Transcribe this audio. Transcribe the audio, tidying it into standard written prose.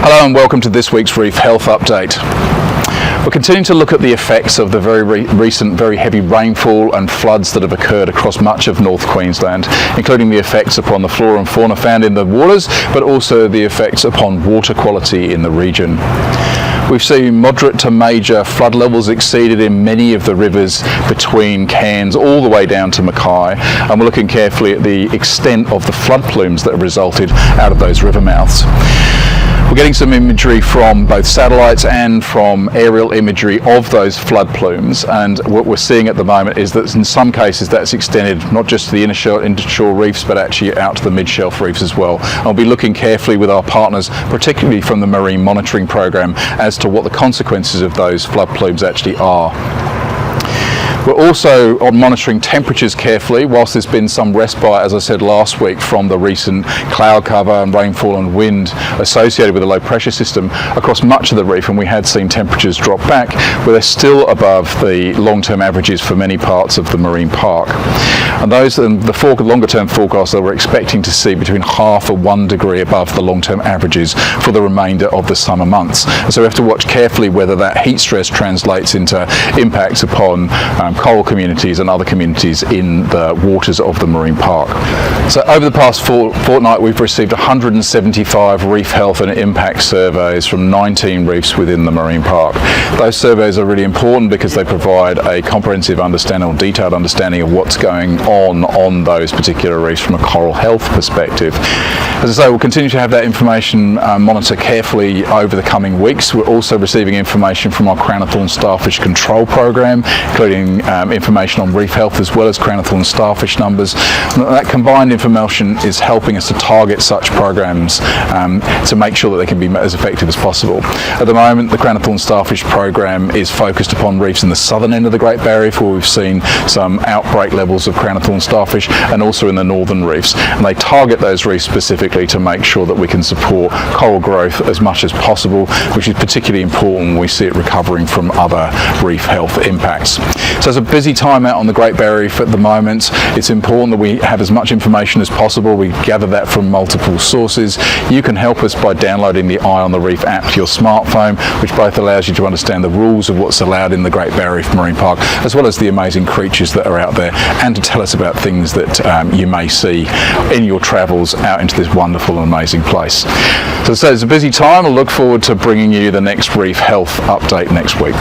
Hello and welcome to this week's Reef Health Update. We're continuing to look at the effects of the very recent very heavy rainfall and floods that have occurred across much of North Queensland, including the effects upon the flora and fauna found in the waters, but also the effects upon water quality in the region. We've seen moderate to major flood levels exceeded in many of the rivers between Cairns all the way down to Mackay, and we're looking carefully at the extent of the flood plumes that have resulted out of those river mouths. We're getting some imagery from both satellites and from aerial imagery of those flood plumes, and what we're seeing at the moment is that in some cases that's extended not just to the inshore reefs but actually out to the mid-shelf reefs as well. I'll be looking carefully with our partners, particularly from the Marine Monitoring Program, as to what the consequences of those flood plumes actually are. We're also monitoring temperatures carefully, whilst there's been some respite, as I said last week, from the recent cloud cover and rainfall and wind associated with the low pressure system across much of the reef, and we had seen temperatures drop back, but they're still above the long-term averages for many parts of the marine park. And those, the longer-term forecasts that we're expecting to see between 0.5 and 1 degree above the long-term averages for the remainder of the summer months. And so we have to watch carefully whether that heat stress translates into impacts upon coral communities and other communities in the waters of the marine park. So over the past fortnight we've received 175 reef health and impact surveys from 19 reefs within the marine park. Those surveys are really important because they provide a comprehensive understanding or detailed understanding of what's going on those particular reefs from a coral health perspective. As I say, we'll continue to have that information monitored carefully over the coming weeks. We're also receiving information from our crown of thorn starfish control program, including information on reef health as well as crown of thorn starfish numbers. And that combined information is helping us to target such programs to make sure that they can be as effective as possible. At the moment, the crown of thorn starfish program is focused upon reefs in the southern end of the Great Barrier Reef, where we've seen some outbreak levels of crown of thorn starfish, and also in the northern reefs. And they target those reefs specifically to make sure that we can support coral growth as much as possible, which is particularly important when we see it recovering from other reef health impacts. So it's a busy time out on the Great Barrier Reef at the moment. It's important that we have as much information as possible. We gather that from multiple sources. You can help us by downloading the Eye on the Reef app to your smartphone, which both allows you to understand the rules of what's allowed in the Great Barrier Reef Marine Park, as well as the amazing creatures that are out there, and to tell us about things that you may see in your travels out into this wonderful and amazing place. So it's a busy time. I look forward to bringing you the next Reef Health update next week.